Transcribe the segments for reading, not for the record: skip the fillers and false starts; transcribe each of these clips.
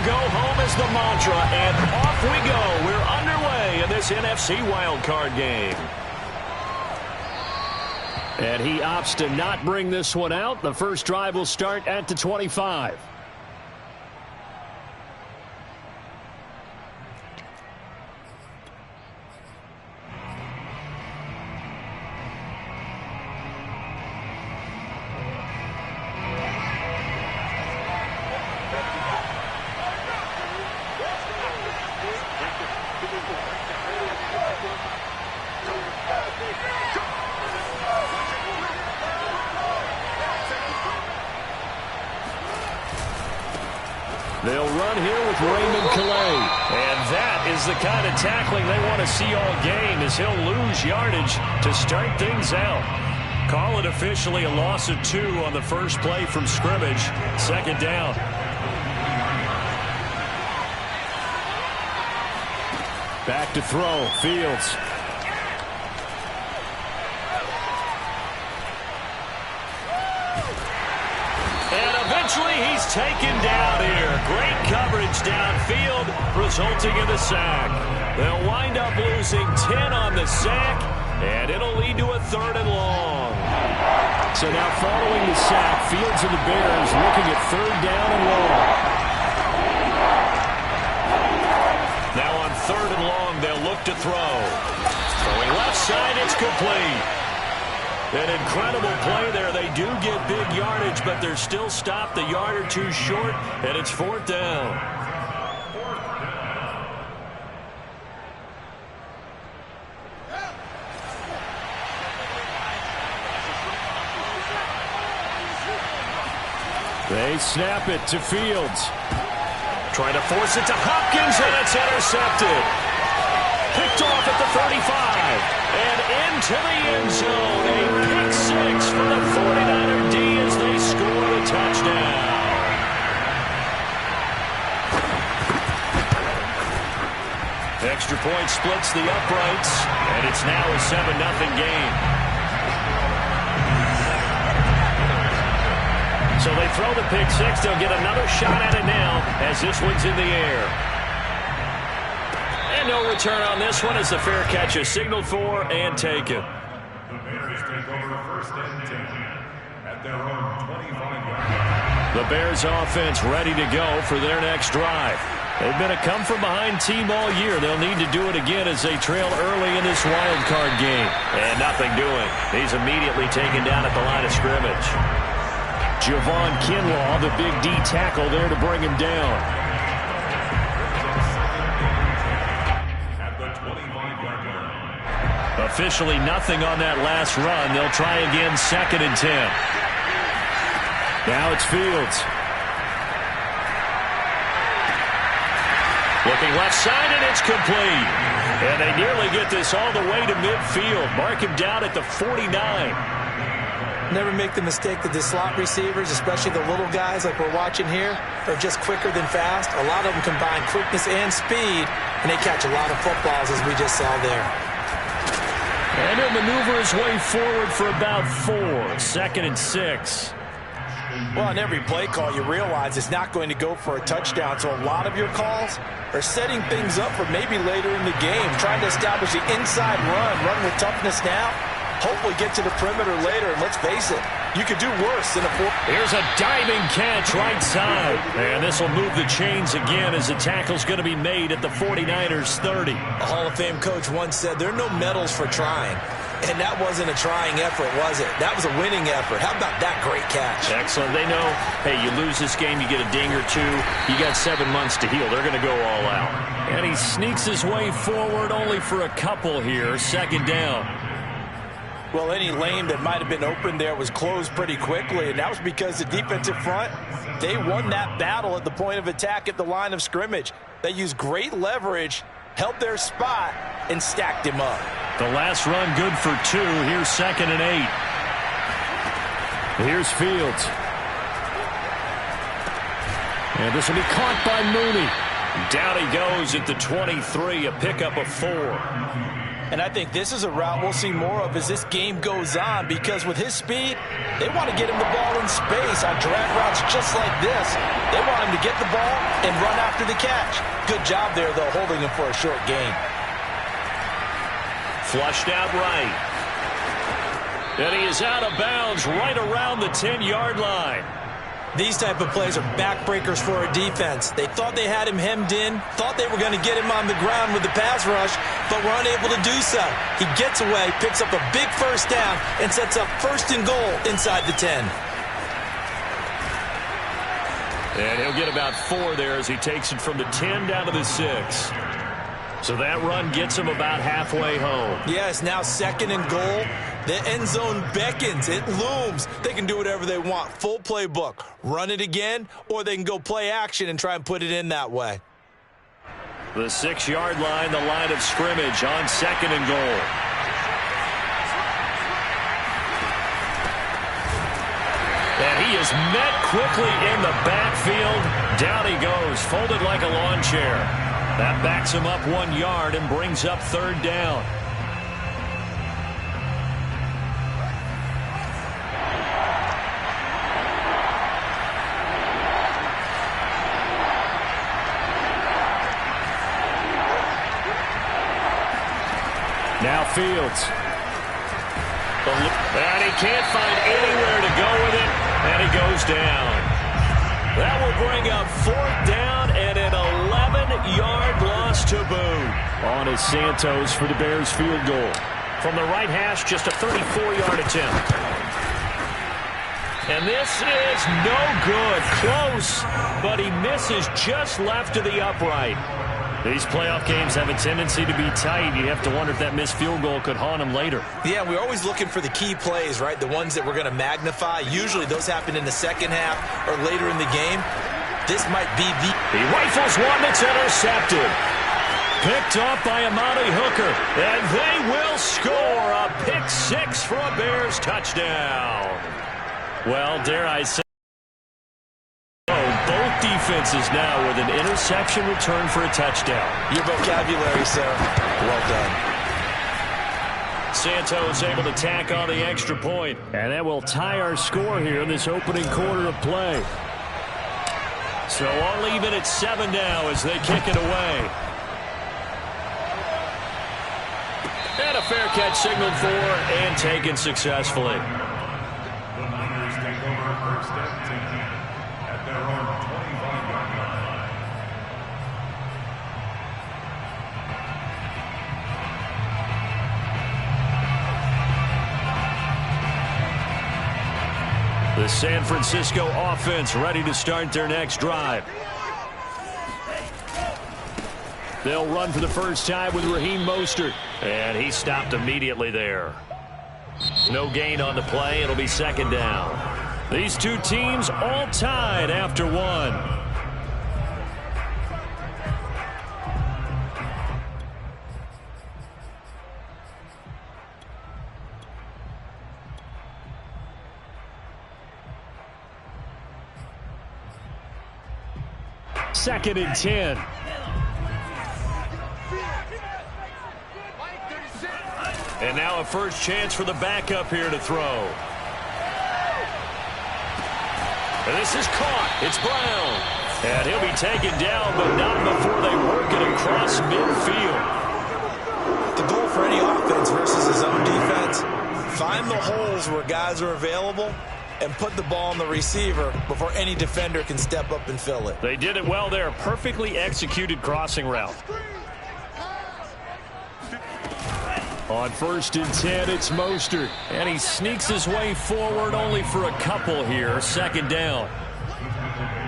go home is the mantra, and off we go. We're underway in this NFC wildcard game. And he opts to not bring this one out. The first drive will start at the 25. They'll run here with Raymond Calais. And that is the kind of tackling they want to see all game, as he'll lose yardage to start things out. Call it officially a loss of 2 on the first play from scrimmage. Second down. Back to throw. Fields. Eventually, he's taken down here. Great coverage downfield, resulting in the sack. They'll wind up losing 10 on the sack, and it'll lead to a 3rd and long. So now following the sack, Fields and the Bears looking at 3rd down and long. Now on 3rd and long, they'll look to throw. Throwing left side, it's complete. An incredible play there. They do get big yardage, but they're still stopped a yard or 2 short, and it's 4th down. They snap it to Fields. Trying to force it to Hopkins, and it's intercepted. Picked off at the 35. And into the end zone. A pick 6 for the 49er D as they score the touchdown. Extra point splits the uprights, and it's now a 7-0 game. So they throw the pick 6. They'll get another shot at it now as this one's in the air. No return on this one as the fair catch is signaled for and taken. The Bears take over 1st and 10 at their own 25-yard line. The Bears offense ready to go for their next drive. They've been a come-from-behind team all year. They'll need to do it again as they trail early in this wild card game. And nothing doing. He's immediately taken down at the line of scrimmage. Javon Kinlaw, the big D tackle there to bring him down. Officially nothing on that last run. They'll try again 2nd and 10. Now it's Fields. Looking left side, and it's complete. And they nearly get this all the way to midfield. Mark him down at the 49. Never make the mistake that the slot receivers, especially the little guys like we're watching here, are just quicker than fast. A lot of them combine quickness and speed, and they catch a lot of footballs, as we just saw there. And he'll maneuver his way forward for about 4. 2nd and 6. Well, on every play call, you realize it's not going to go for a touchdown. So a lot of your calls are setting things up for maybe later in the game, trying to establish the inside run with toughness now, hopefully get to the perimeter later. And let's face it, you could do worse than a 4. Here's a diving catch right side. And this will move the chains again as the tackle's going to be made at the 49ers 30. A Hall of Fame coach once said there are no medals for trying. And that wasn't a trying effort, was it? That was a winning effort. How about that great catch? Excellent. They know, hey, you lose this game, you get a ding or 2. You got 7 months to heal. They're going to go all out. And he sneaks his way forward only for a couple here. 2nd down. Well, any lane that might have been open there was closed pretty quickly, and that was because the defensive front, they won that battle at the point of attack at the line of scrimmage. They used great leverage, held their spot, and stacked him up. The last run good for 2. Here's 2nd and 8. Here's Fields. And this will be caught by Mooney. Down he goes at the 23, a pickup of 4. And I think this is a route we'll see more of as this game goes on, because with his speed, they want to get him the ball in space on drag routes just like this. They want him to get the ball and run after the catch. Good job there, though, holding him for a short gain. Flushed out right. And he is out of bounds right around the 10-yard line. These type of plays are backbreakers for a defense. They thought they had him hemmed in, thought they were going to get him on the ground with the pass rush, but were unable to do so. He gets away, picks up a big first down, and sets up 1st and goal inside the 10. And he'll get about 4 there as he takes it from the 10 down to the 6. So that run gets him about halfway home. Yeah, it's now 2nd and goal. The end zone beckons. It looms. They can do whatever they want. Full playbook. Run it again, or they can go play action and try and put it in that way. The 6-yard line, the line of scrimmage on 2nd and goal. And he is met quickly in the backfield. Down he goes, folded like a lawn chair. That backs him up 1 yard and brings up 3rd down. Now Fields. And he can't find anywhere to go with it, and he goes down. That will bring up 4th down and an 11-yard loss to boot. On is Santos for the Bears field goal. From the right hash, just a 34-yard attempt. And this is no good. Close, but he misses just left to the upright. These playoff games have a tendency to be tight. You have to wonder if that missed field goal could haunt him later. Yeah, we're always looking for the key plays, right? The ones that we're going to magnify. Usually those happen in the second half or later in the game. This might be the... He rifles one that's intercepted. Picked off by Amani Hooker. And they will score a pick-6 for a Bears touchdown. Well, dare I say, both defenses now with an interception return for a touchdown. Your vocabulary, sir. Well done. Santos able to tack on the extra point. And that will tie our score here in this opening quarter of play. So all even at 7 now as they kick it away. And a fair catch signaled for and taken successfully. The Niners take over 1st and 10 at their own 25-yard line. The San Francisco offense ready to start their next drive. They'll run for the first time with Raheem Mostert. And he stopped immediately there. No gain on the play. It'll be 2nd down. These two teams all tied after 1. Second and 10. And now a first chance for the backup here to throw. And this is caught. It's Brown. And he'll be taken down, but not before they work it across midfield. The goal for any offense versus his own defense, find the holes where guys are available and put the ball on the receiver before any defender can step up and fill it. They did it well there. Perfectly executed crossing route. On 1st and 10, it's Mostert. And he sneaks his way forward only for a couple here. 2nd down.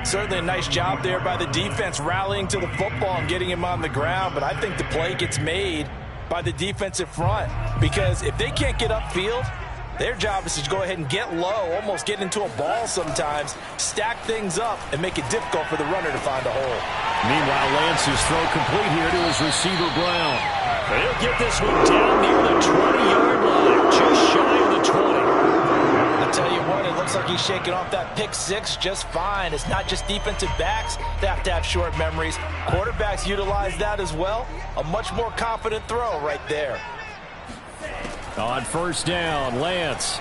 Certainly a nice job there by the defense rallying to the football and getting him on the ground. But I think the play gets made by the defensive front. Because if they can't get upfield, their job is to go ahead and get low, almost get into a ball sometimes, stack things up, and make it difficult for the runner to find a hole. Meanwhile, Lance's throw complete here to his receiver, Brown. And he'll get this one down near the 20-yard line, just shy of the 20. I'll tell you what, it looks like he's shaking off that pick-6 just fine. It's not just defensive backs that have to have short memories. Quarterbacks utilize that as well. A much more confident throw right there. On first down, Lance.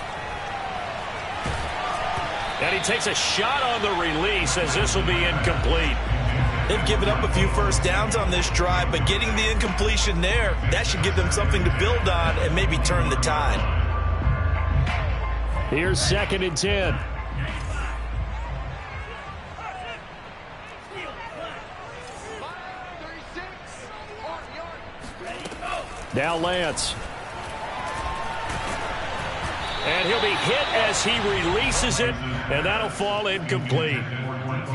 And he takes a shot on the release as this will be incomplete. They've given up a few first downs on this drive, but getting the incompletion there, that should give them something to build on and maybe turn the tide. Here's 2nd and 10. Now Lance. And he'll be hit as he releases it, and that'll fall incomplete.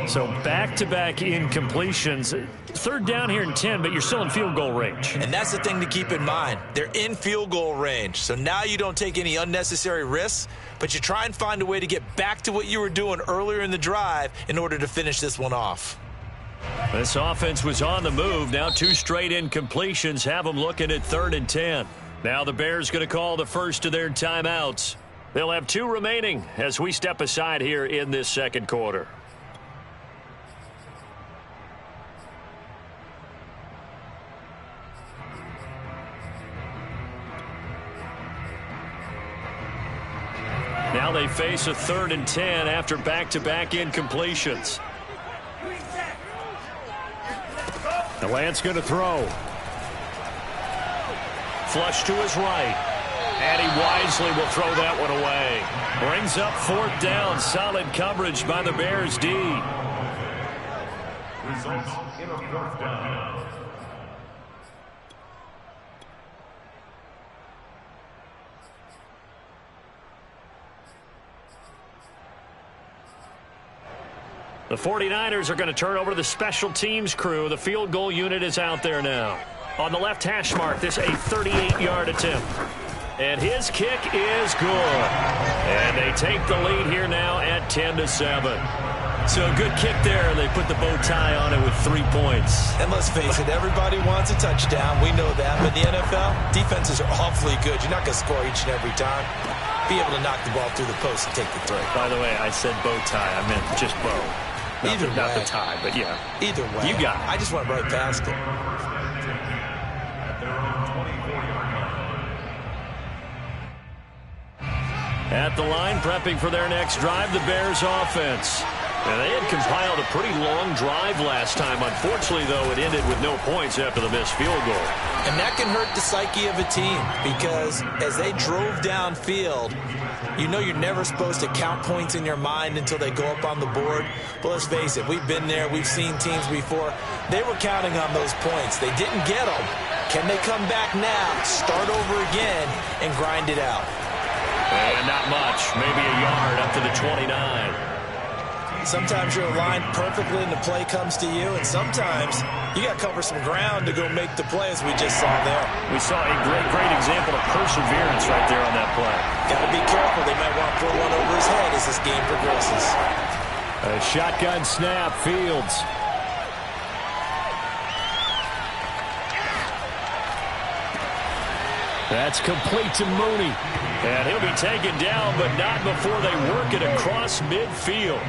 So back-to-back incompletions. 3rd down here and 10, but you're still in field goal range. And that's the thing to keep in mind. They're in field goal range. So now you don't take any unnecessary risks, but you try and find a way to get back to what you were doing earlier in the drive in order to finish this one off. This offense was on the move. Now 2 straight incompletions have them looking at 3rd and 10. Now the Bears going to call the first of their timeouts. They'll have 2 remaining as we step aside here in this 2nd quarter. Now they face a 3rd and 10 after back-to-back incompletions. The Lance going to throw. Flush to his right. And he wisely will throw that one away. Brings up 4th down. Solid coverage by the Bears D. Results in a 4th down. The 49ers are going to turn over to the special teams crew. The field goal unit is out there now. On the left hash mark, this a 38-yard attempt. And his kick is good. And they take the lead here now at 10-7. So a good kick there. They put the bow tie on it with 3 points. And let's face it, everybody wants a touchdown. We know that. But in the NFL, defenses are awfully good. You're not going to score each and every time. Be able to knock the ball through the post and take the throw. By the way, I said bow tie. I meant just bow. Either way. Not the tie, but yeah. Either way. You got it. I just went right past it. At their own 24-yard line. At the line, prepping for their next drive, the Bears offense. And they had compiled a pretty long drive last time. Unfortunately, though, it ended with no points after the missed field goal. And that can hurt the psyche of a team because as they drove downfield, you know you're never supposed to count points in your mind until they go up on the board. But let's face it, we've been there. We've seen teams before. They were counting on those points. They didn't get them. Can they come back now, start over again, and grind it out? And not much. Maybe a yard up to the 29. Sometimes you're aligned perfectly and the play comes to you, and sometimes you got to cover some ground to go make the play, as we just saw there. We saw a great example of perseverance right there on that play. Got to be careful. They might want to throw one over his head as this game progresses. A shotgun snap, Fields. That's complete to Mooney. And he'll be taken down, but not before they work it across midfield.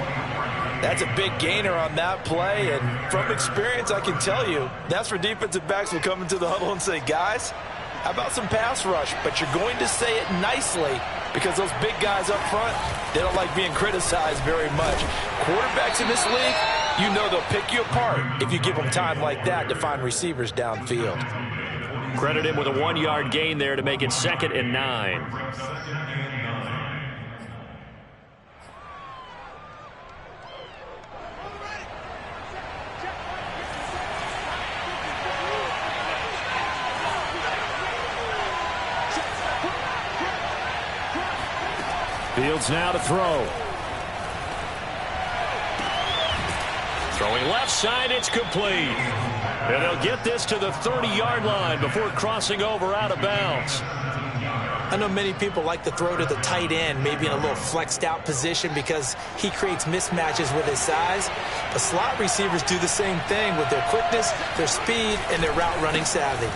That's a big gainer on that play, and from experience, I can tell you, that's where defensive backs will come into the huddle and say, guys, how about some pass rush? But you're going to say it nicely because those big guys up front, they don't like being criticized very much. Quarterbacks in this league, you know they'll pick you apart if you give them time like that to find receivers downfield. Credit him with a 1-yard gain there to make it 2nd and 9. Fields now to throw. Throwing left side, it's complete. And they'll get this to the 30-yard line before crossing over out of bounds. I know many people like to throw to the tight end, maybe in a little flexed out position because he creates mismatches with his size. But slot receivers do the same thing with their quickness, their speed, and their route running savvy.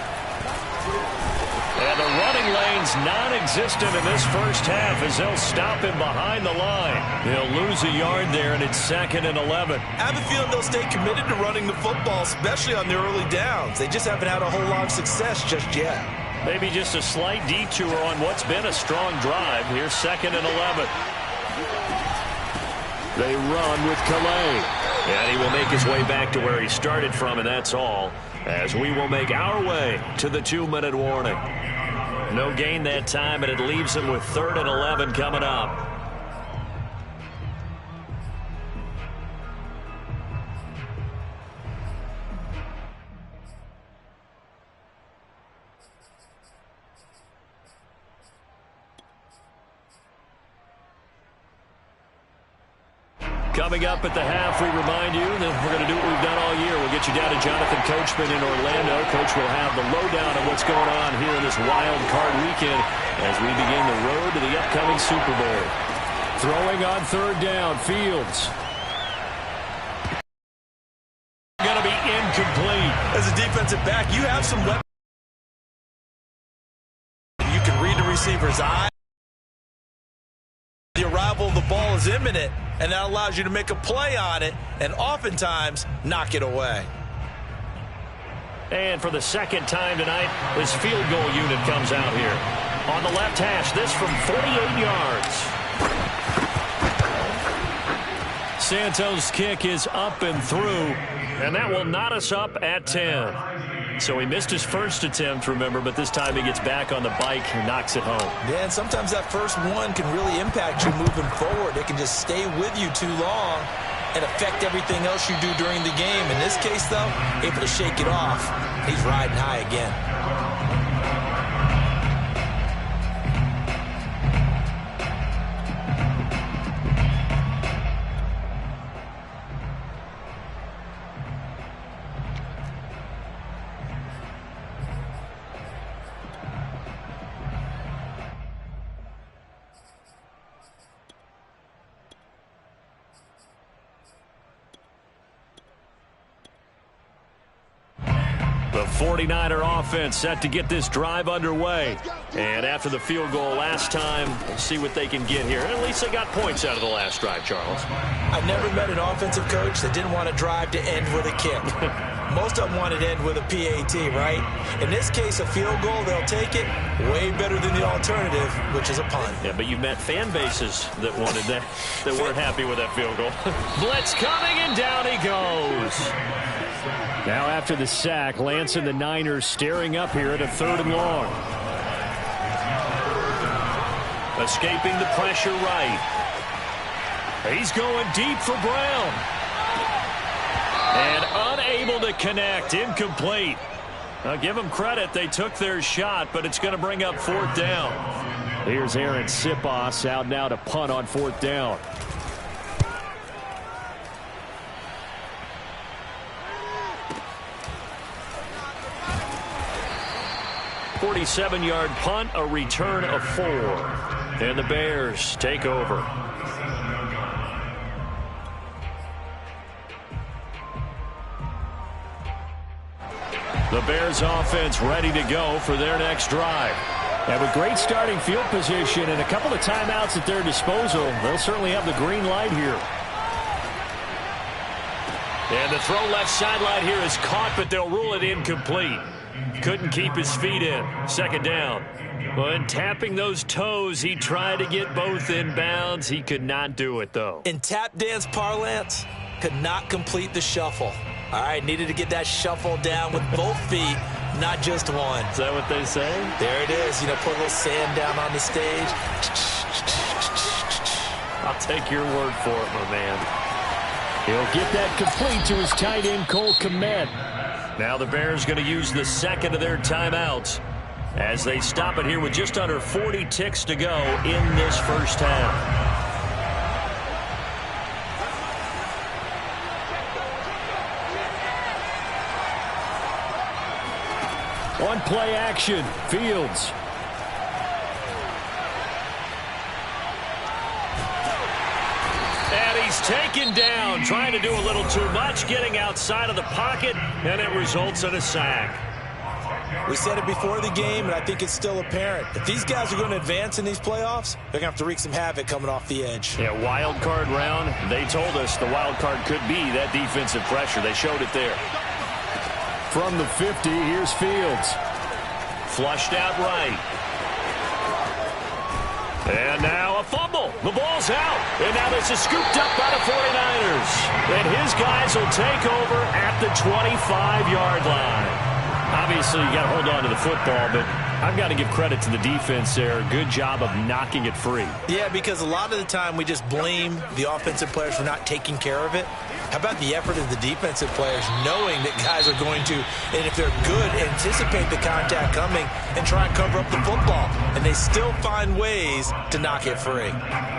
And the running lane's non-existent in this first half as they'll stop him behind the line. They'll lose a yard there, and it's 2nd and 11. I have a feeling they'll stay committed to running the football, especially on the early downs. They just haven't had a whole lot of success just yet. Maybe just a slight detour on what's been a strong drive. Here's 2nd and 11. They run with Calais. And he will make his way back to where he started from, and that's all, as we will make our way to the 2-minute warning. No gain that time, and it leaves him with 3rd and 11 coming up. Coming up at the half, we remind you that we're going to do what we've done all year. We'll get you down to Jonathan Coachman in Orlando. Coach will have the lowdown on what's going on here in this wild card weekend as we begin the road to the upcoming Super Bowl. Throwing on 3rd down, Fields. Going to be incomplete. As a defensive back, you have some weapons. You can read the receiver's eye. The arrival of the ball is imminent, and that allows you to make a play on it and oftentimes knock it away. And for the 2nd time tonight, this field goal unit comes out here. On the left hash, this from 48 yards. Santos' kick is up and through, and that will knot us up at 10. So he missed his first attempt, remember, but this time he gets back on the bike and knocks it home. Yeah, and sometimes that first one can really impact you moving forward. It can just stay with you too long and affect everything else you do during the game. In this case, though, able to shake it off. He's riding high again. The 49er offense set to get this drive underway. And after the field goal last time, we'll see what they can get here. At least they got points out of the last drive, Charles. I've never met an offensive coach that didn't want a drive to end with a kick. Most of them want it to end with a PAT, right? In this case, a field goal, they'll take it. Way better than the alternative, which is a punt. Yeah, but you've met fan bases that wanted that weren't happy with that field goal. Blitz coming, and down he goes. Now after the sack, Lance and the Niners staring up here at a 3rd and long. Escaping the pressure right. He's going deep for Brown. And unable to connect. Incomplete. Now give them credit. They took their shot, but it's going to bring up 4th down. Here's Aaron Sipos out now to punt on 4th down. 47-yard punt, a return of 4. And the Bears take over. The Bears offense ready to go for their next drive. And with great starting field position and a couple of timeouts at their disposal, they'll certainly have the green light here. And the throw left sideline here is caught, but they'll rule it incomplete. Couldn't keep his feet in. 2nd down. When tapping those toes, he tried to get both in bounds. He could not do it, though. In tap dance parlance, could not complete the shuffle. All right, needed to get that shuffle down with both feet, not just one. Is that what they say? There it is. You know, put a little sand down on the stage. I'll take your word for it, my man. He'll get that complete to his tight end, Cole Kmet. Now the Bears going to use the 2nd of their timeouts as they stop it here with just under 40 ticks to go in this first half. On play action, Fields. And he's taken down, trying to do a little too much, getting outside of the pocket, and it results in a sack. We said it before the game, and I think it's still apparent. If these guys are going to advance in these playoffs, they're going to have to wreak some havoc coming off the edge. Yeah, wild card round. They told us the wild card could be that defensive pressure. They showed it there. From the 50, here's Fields. flushed out right. And now a fumble. The ball's out. And now this is scooped up by the 49ers. And his guys will take over at the 25-yard line. Obviously, you got to hold on to the football, but I've got to give credit to the defense there. Good job of knocking it free. Yeah, because a lot of the time we just blame the offensive players for not taking care of it. How about the effort of the defensive players knowing that guys are going to, and if they're good, anticipate the contact coming and try and cover up the football. And they still find ways to knock it free.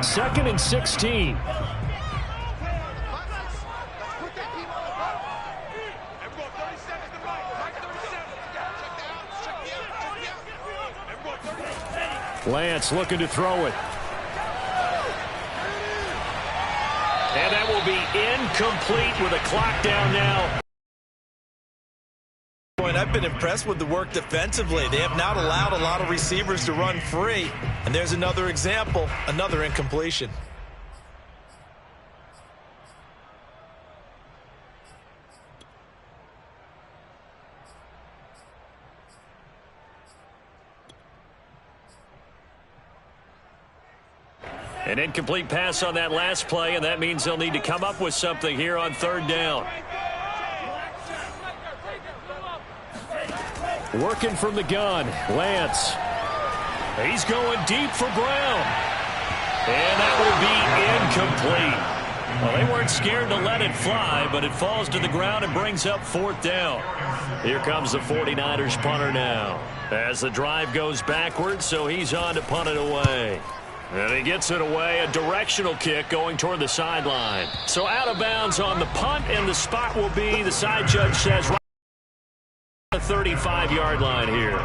2nd and 16. Lance looking to throw it. And that will be incomplete with a clock down now. I've been impressed with the work defensively. They have not allowed a lot of receivers to run free. And there's another example, another incompletion. An incomplete pass on that last play, and that means they'll need to come up with something here on 3rd down. Working from the gun, Lance. He's going deep for Brown. And that will be incomplete. Well, they weren't scared to let it fly, but it falls to the ground and brings up 4th down. Here comes the 49ers punter now. As the drive goes backwards, so he's on to punt it away. And he gets it away, a directional kick going toward the sideline. So out of bounds on the punt, and the spot will be, the side judge says, right on the 35-yard line here.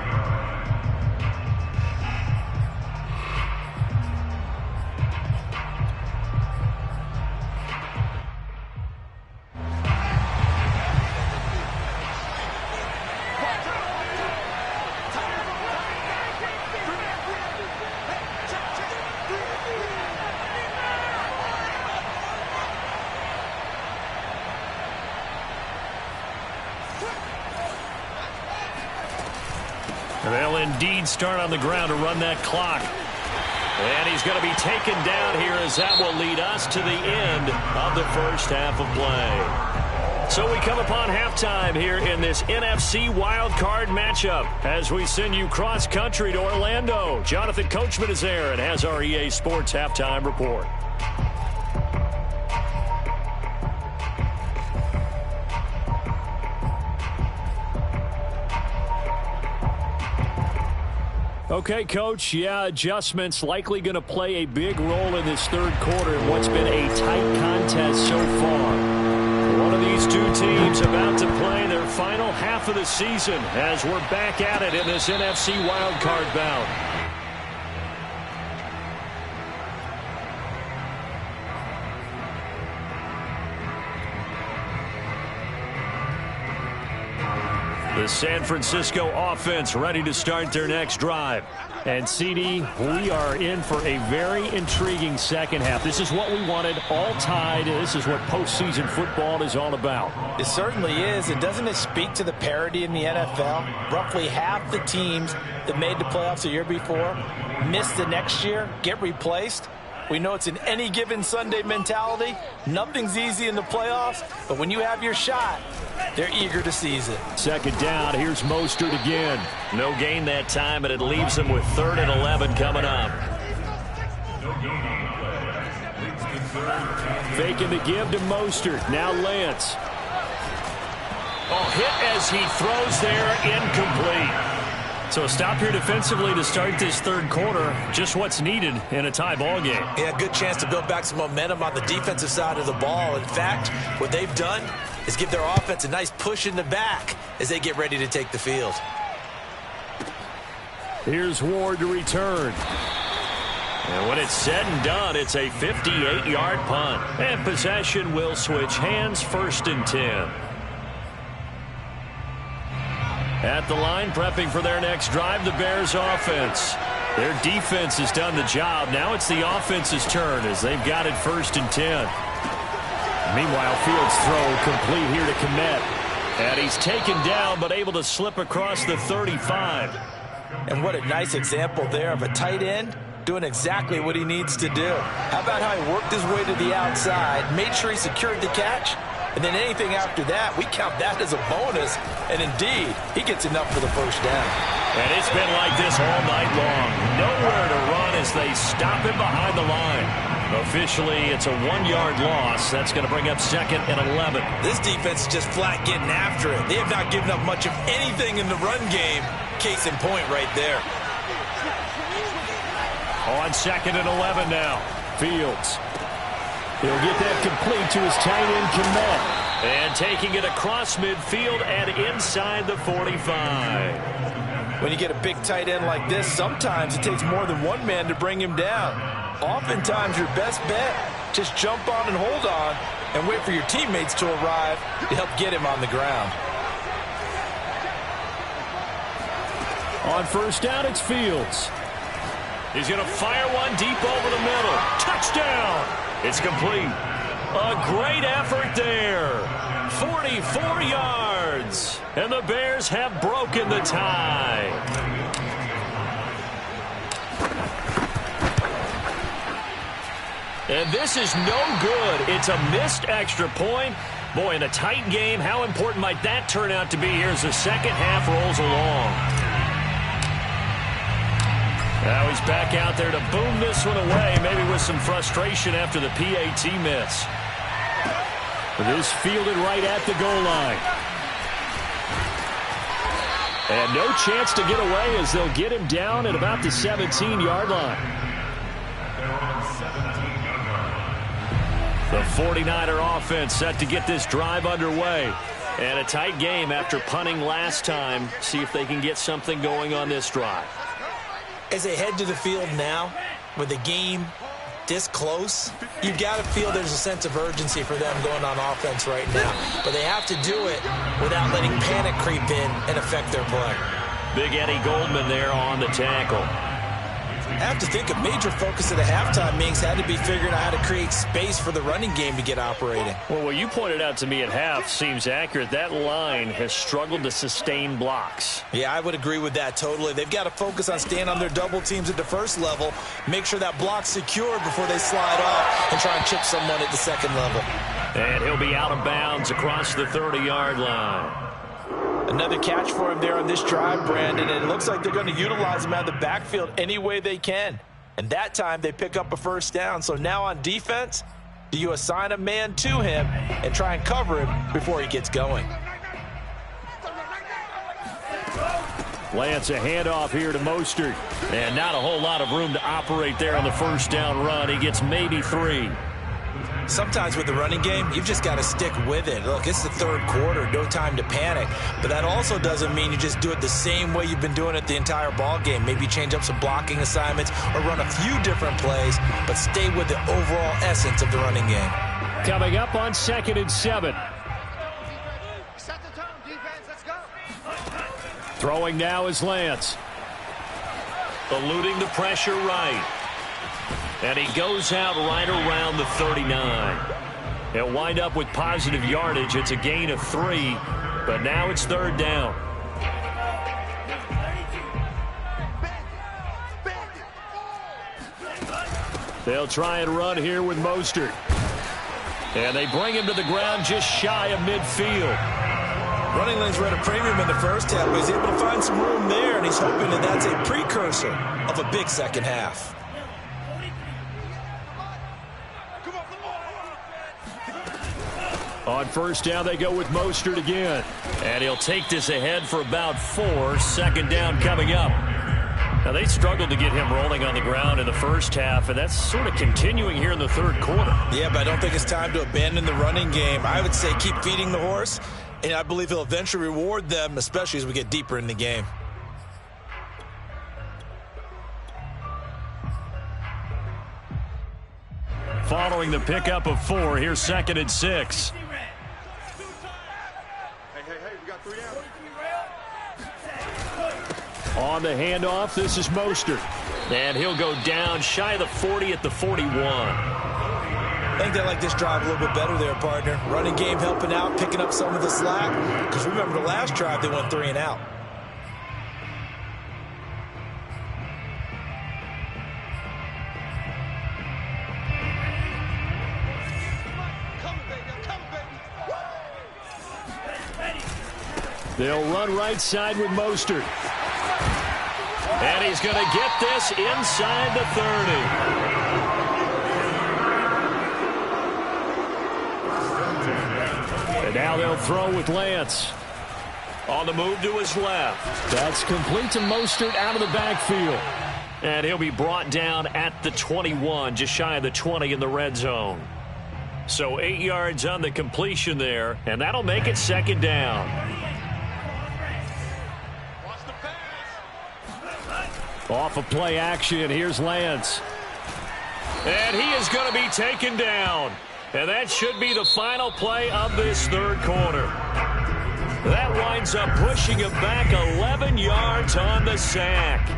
They'll indeed start on the ground to run that clock. And he's going to be taken down here as that will lead us to the end of the first half of play. So we come upon halftime here in this NFC wildcard matchup as we send you cross-country to Orlando. Jonathan Coachman is there and has our EA Sports halftime report. Okay, Coach, yeah, adjustments likely going to play a big role in this 3rd quarter in what's been a tight contest so far. One of these two teams about to play their final half of the season as we're back at it in this NFC wildcard bout. The San Francisco offense ready to start their next drive. And, CD, we are in for a very intriguing second half. This is what we wanted, all tied. This is what postseason football is all about. It certainly is. And doesn't it speak to the parity in the NFL? Roughly half the teams that made the playoffs the year before miss the next year, get replaced. We know it's an any given Sunday mentality. Nothing's easy in the playoffs, but when you have your shot, they're eager to seize it. 2nd down, here's Mostert again. No gain that time, and it leaves them with 3rd and 11 coming up. Faking the give to Mostert. Now Lance. Oh, hit as he throws there, incomplete. So a stop here defensively to start this 3rd quarter. Just what's needed in a tie ball game. Yeah, good chance to build back some momentum on the defensive side of the ball. In fact, what they've done is give their offense a nice push in the back as they get ready to take the field. Here's Ward to return. And when it's said and done, it's a 58-yard punt. And possession will switch hands, 1st and 10. At the line, prepping for their next drive, the Bears offense. Their defense has done the job. Now it's the offense's turn as they've got it 1st and 10. Meanwhile, Fields' throw complete here to Kmet. And he's taken down but able to slip across the 35. And what a nice example there of a tight end doing exactly what he needs to do. How about how he worked his way to the outside, made sure he secured the catch, and then anything after that, we count that as a bonus. And indeed, he gets enough for the first down. And it's been like this all night long. Nowhere to run as they stop him behind the line. Officially, it's a 1-yard loss. That's going to bring up 2nd and 11. This defense is just flat getting after it. They have not given up much of anything in the run game. Case in point right there. On 2nd and 11 now. Fields. He'll get that complete to his tight end, Kmet. And taking it across midfield and inside the 45. When you get a big tight end like this, sometimes it takes more than one man to bring him down. Oftentimes, your best bet, just jump on and hold on and wait for your teammates to arrive to help get him on the ground. On first down, it's Fields. He's going to fire one deep over the middle. Touchdown! It's complete. A great effort there. 44 yards. And the Bears have broken the tie. And this is no good. It's a missed extra point. Boy, in a tight game, how important might that turn out to be here as the second half rolls along? Now he's back out there to boom this one away, maybe with some frustration after the PAT miss. This fielded right at the goal line. And no chance to get away as they'll get him down at about the 17-yard line. The 49er offense set to get this drive underway. And a tight game after punting last time. See if they can get something going on this drive. As they head to the field now, with the game this close, you've got to feel there's a sense of urgency for them going on offense right now. But they have to do it without letting panic creep in and affect their play. Big Eddie Goldman there on the tackle. I have to think a major focus of the halftime meetings had to be figuring out how to create space for the running game to get operating. Well, what you pointed out to me at half seems accurate. That line has struggled to sustain blocks. Yeah, I would agree with that totally. They've got to focus on staying on their double teams at the first level, make sure that block's secured before they slide off and try and chip someone at the second level. And he'll be out of bounds across the 30-yard line. Another catch for him there on this drive, Brandon, and it looks like they're going to utilize him out of the backfield any way they can. And that time they pick up a first down. So now on defense, do you assign a man to him and try and cover him before he gets going? Lance, a handoff here to Mostert. And not a whole lot of room to operate there on the first down run. He gets maybe 3. Sometimes with the running game, you've just got to stick with it. Look, it's the third quarter, no time to panic. But that also doesn't mean you just do it the same way you've been doing it the entire ball game. Maybe change up some blocking assignments or run a few different plays, but stay with the overall essence of the running game. Coming up on 2nd and 7. Set the tone, defense, let's go. Throwing now is Lance. Eluding the pressure right. And he goes out right around the 39. He'll wind up with positive yardage. It's a gain of 3, but now it's 3rd down. They'll try and run here with Mostert. And they bring him to the ground just shy of midfield. Running lanes were at a premium in the first half, but he's able to find some room there, and he's hoping that that's a precursor of a big second half. On first down, they go with Mostert again. And he'll take this ahead for about 4. 2nd down coming up. Now, they struggled to get him rolling on the ground in the first half, and that's sort of continuing here in the third quarter. Yeah, but I don't think it's time to abandon the running game. I would say keep feeding the horse, and I believe he'll eventually reward them, especially as we get deeper in the game. Following the pickup of 4, here's 2nd and 6. On the handoff, this is Mostert. And he'll go down shy of the 40 at the 41. I think they like this drive a little bit better there, partner. Running game helping out, picking up some of the slack. Because remember the last drive, they went 3 and out. They'll run right side with Mostert. And he's going to get this inside the 30. And now they'll throw with Lance. On the move to his left. That's complete to Mostert out of the backfield. And he'll be brought down at the 21, just shy of the 20 in the red zone. So 8 yards on the completion there, and that'll make it second down. Off of play action, here's Lance. And he is going to be taken down. And that should be the final play of this third quarter. That winds up pushing him back 11 yards on the sack.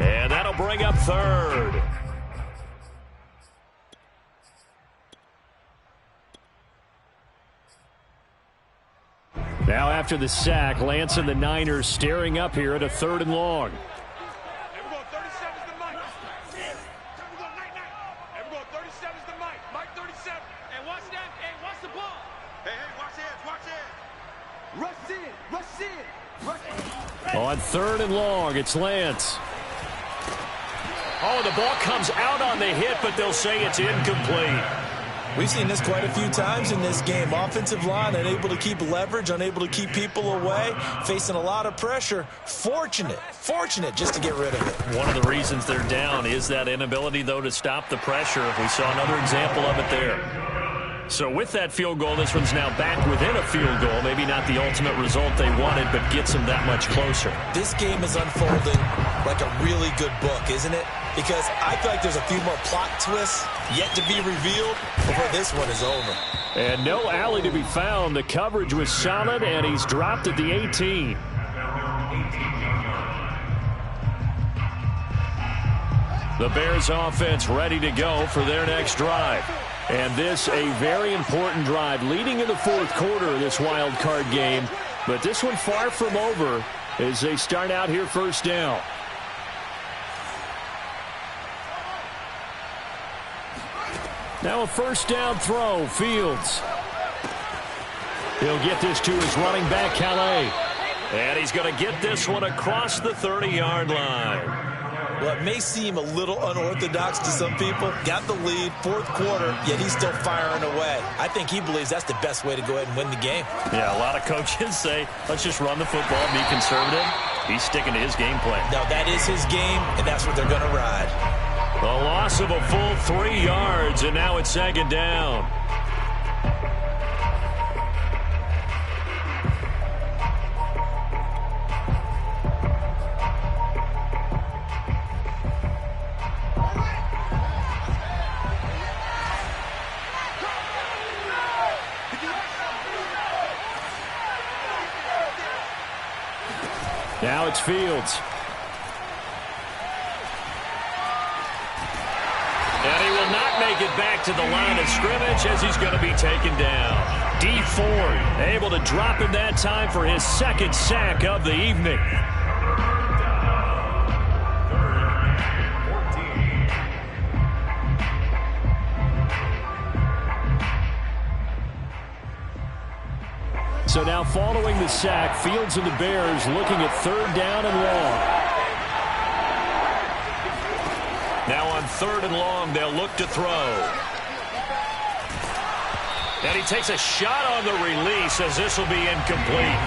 And that'll bring up third. Now after the sack, Lance and the Niners staring up here at a 3rd and long. On 3rd and long, it's Lance. Oh, the ball comes out on the hit, but they'll say it's incomplete. We've seen this quite a few times in this game. Offensive line unable to keep leverage, unable to keep people away, facing a lot of pressure. Fortunate just to get rid of it. One of the reasons they're down is that inability, though, to stop the pressure. We saw another example of it there. So with that field goal, this one's now back within a field goal. Maybe not the ultimate result they wanted, but gets them that much closer. This game is unfolding like a really good book, isn't it? Because I feel like there's a few more plot twists yet to be revealed before this one is over. And no alley to be found. The coverage was solid, and he's dropped at the 18. The Bears offense ready to go for their next drive. And this a very important drive leading in the 4th quarter of this wild card game. But this one far from over as they start out here first down. Now a first down throw, Fields. He'll get this to his running back, Calais. And he's going to get this one across the 30-yard line. Well, it may seem a little unorthodox to some people. Got the lead, 4th quarter, yet he's still firing away. I think he believes that's the best way to go ahead and win the game. Yeah, a lot of coaches say, let's just run the football, be conservative. He's sticking to his game plan. No, that is his game, and that's what they're going to ride. The loss of a full 3 yards, and now it's second down. Now it's Fields. And he will not make it back to the line of scrimmage as he's going to be taken down. Dee Ford able to drop him that time for his 2nd sack of the evening. So now following the sack, Fields and the Bears looking at 3rd down and long. Now on 3rd and long, they'll look to throw. And he takes a shot on the release as this will be incomplete.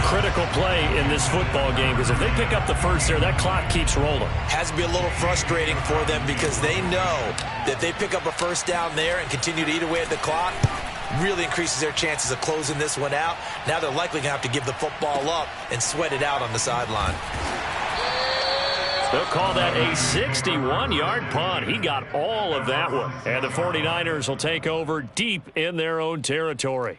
Critical play in this football game because if they pick up the first there, that clock keeps rolling. Has to be a little frustrating for them because they know that they pick up a first down there and continue to eat away at the clock. Really increases their chances of closing this one out. Now they're likely going to have to give the football up and sweat it out on the sideline. They'll call that a 61-yard punt. He got all of that one. And the 49ers will take over deep in their own territory.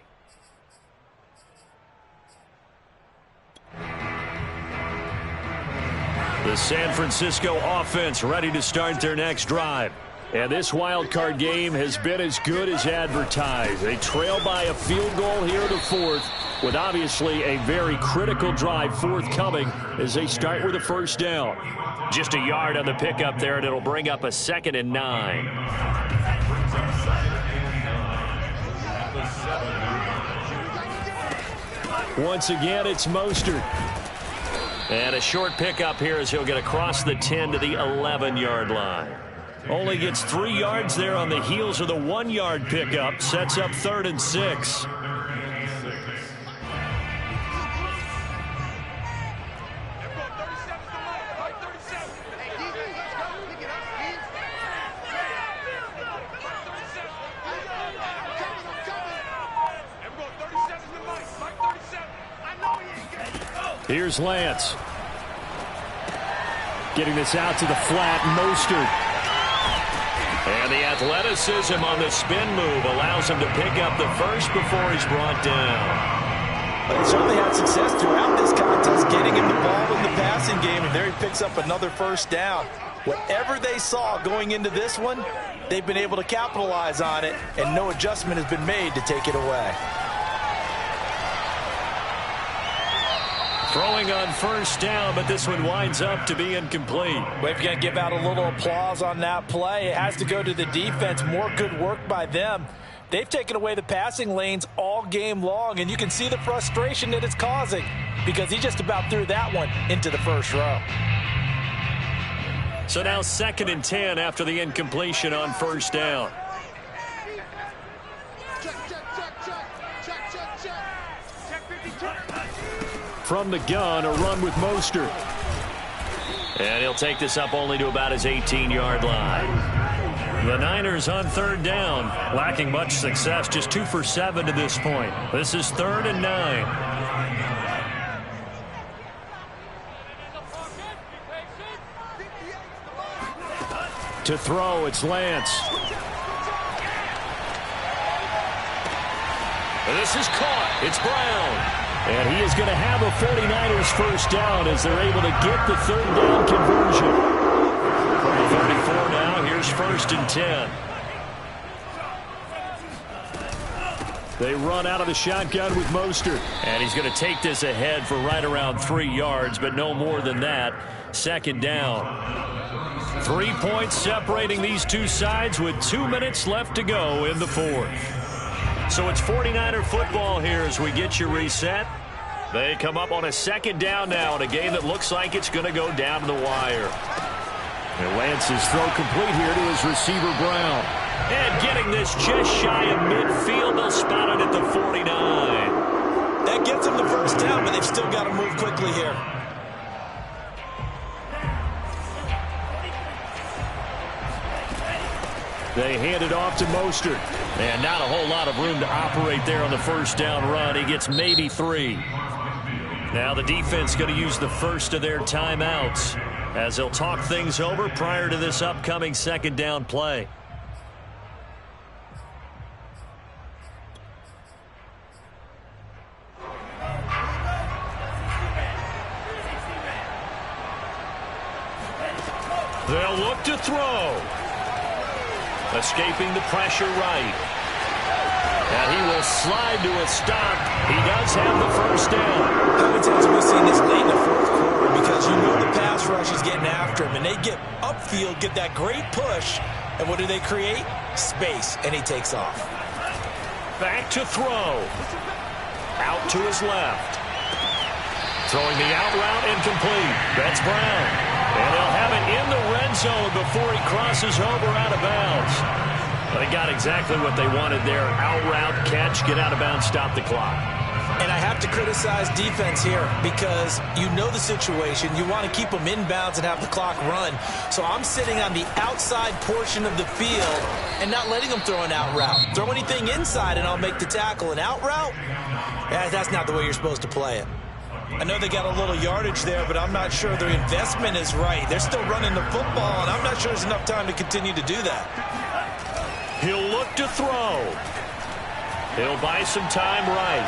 The San Francisco offense ready to start their next drive. And this wild card game has been as good as advertised. They trail by a field goal here in the 4th with obviously a very critical drive forthcoming as they start with a first down. Just a yard on the pickup there, and it'll bring up a 2nd and 9. Once again, it's Mostert. And a short pickup here as he'll get across the 10 to the 11-yard line. Only gets 3 yards there on the heels of the 1-yard pickup. Sets up 3rd and 6. Here's Lance. Getting this out to the flat, Mostert. And the athleticism on the spin move allows him to pick up the first before he's brought down. But he certainly had success throughout this contest, getting him the ball in the passing game, and there he picks up another first down. Whatever they saw going into this one, they've been able to capitalize on it, and no adjustment has been made to take it away. Throwing on first down, but this one winds up to be incomplete. Well, if you're going to give out a little applause on that play, it has to go to the defense. More good work by them. They've taken away the passing lanes all game long, and you can see the frustration that it's causing because he just about threw that one into the first row. So now 2nd and 10 after the incompletion on first down. From the gun, a run with Mostert. And he'll take this up only to about his 18-yard line. The Niners on 3rd down, lacking much success, just 2 for 7 to this point. This is 3rd and 9. To throw, it's Lance. This is caught. It's Brown. And he is going to have a 49ers first down as they're able to get the 3rd down conversion. 34 now. Here's 1st and 10. They run out of the shotgun with Mostert. And he's going to take this ahead for right around 3 yards, but no more than that. 2nd down. 3 points separating these two sides with 2 minutes left to go in the 4th. So it's 49er football here as we get you reset. They come up on a 2nd down now in a game that looks like it's going to go down to the wire. And Lance's throw complete here to his receiver, Brown. And getting this just shy of midfield. They'll spot it at the 49. That gets them the first down, but they've still got to move quickly here. They hand it off to Mostert. And not a whole lot of room to operate there on the first down run. He gets maybe 3. Now the defense going to use the first of their timeouts as they'll talk things over prior to this upcoming 2nd down play. They'll look to throw. Escaping the pressure right. And he will slide to a stop. He does have the first down. How many times have we seen this late in the 4th quarter? Because you know the pass rush is getting after him. And they get upfield, get that great push. And what do they create? Space. And he takes off. Back to throw. Out to his left. Throwing the out route incomplete. That's Brown. And they'll have it in the red zone before he crosses over out of bounds. They got exactly what they wanted there. Out route, catch, get out of bounds, stop the clock. And I have to criticize defense here because you know the situation. You want to keep them inbounds and have the clock run. So I'm sitting on the outside portion of the field and not letting them throw an out route. Throw anything inside and I'll make the tackle. An out route? That's not the way you're supposed to play it. I know they got a little yardage there, but I'm not sure their investment is right. They're still running the football, and I'm not sure there's enough time to continue to do that. He'll look to throw. He'll buy some time right.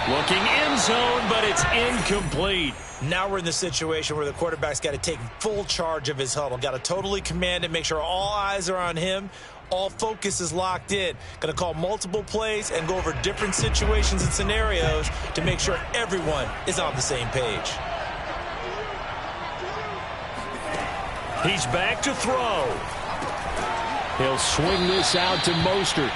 Looking end zone, but it's incomplete. Now we're in the situation where the quarterback's got to take full charge of his huddle. Got to totally command it, make sure all eyes are on him. All focus is locked in. Going to call multiple plays and go over different situations and scenarios to make sure everyone is on the same page. He's back to throw. He'll swing this out to Mostert.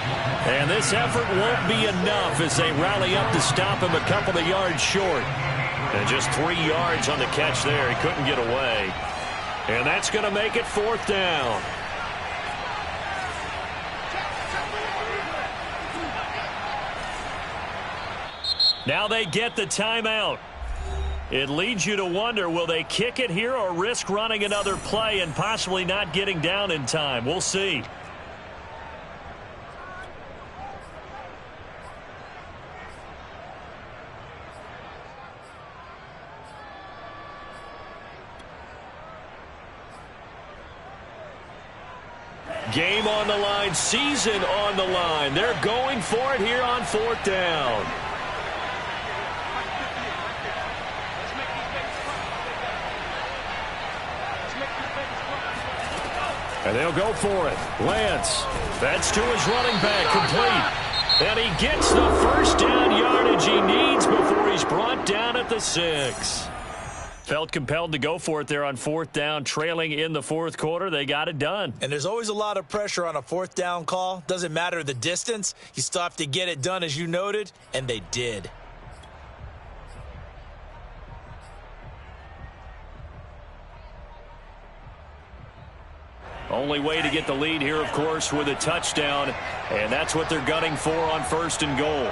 And this effort won't be enough as they rally up to stop him a couple of yards short. And just 3 yards on the catch there. He couldn't get away. And that's going to make it 4th down. Now they get the timeout. It leads you to wonder, will they kick it here or risk running another play and possibly not getting down in time? We'll see. Game on the line, season on the line. They're going for it here on 4th down. And they'll go for it. Lance, that's to his running back, complete. And he gets the first down yardage he needs before he's brought down at the 6. Felt compelled to go for it there on 4th down, trailing in the 4th quarter. They got it done. And there's always a lot of pressure on a 4th down call. Doesn't matter the distance. You still have to get it done, as you noted, and they did. Only way to get the lead here, of course, with a touchdown, and that's what they're gunning for on 1st and goal.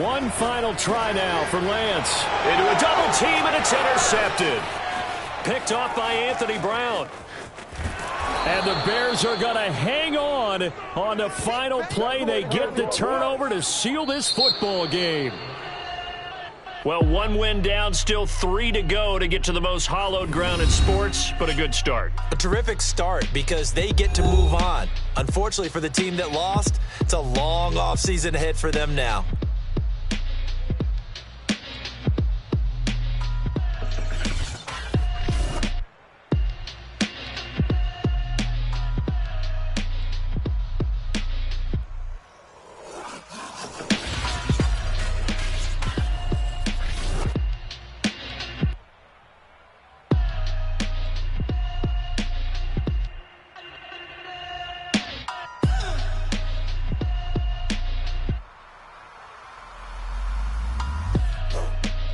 One final try now for Lance. Into a double team, and it's intercepted. Picked off by Anthony Brown. And the Bears are going to hang on the final play. They get the turnover to seal this football game. Well, 1 win down, still 3 to go to get to the most hallowed ground in sports, but a good start. A terrific start because they get to move on. Unfortunately for the team that lost, it's a long offseason ahead for them now.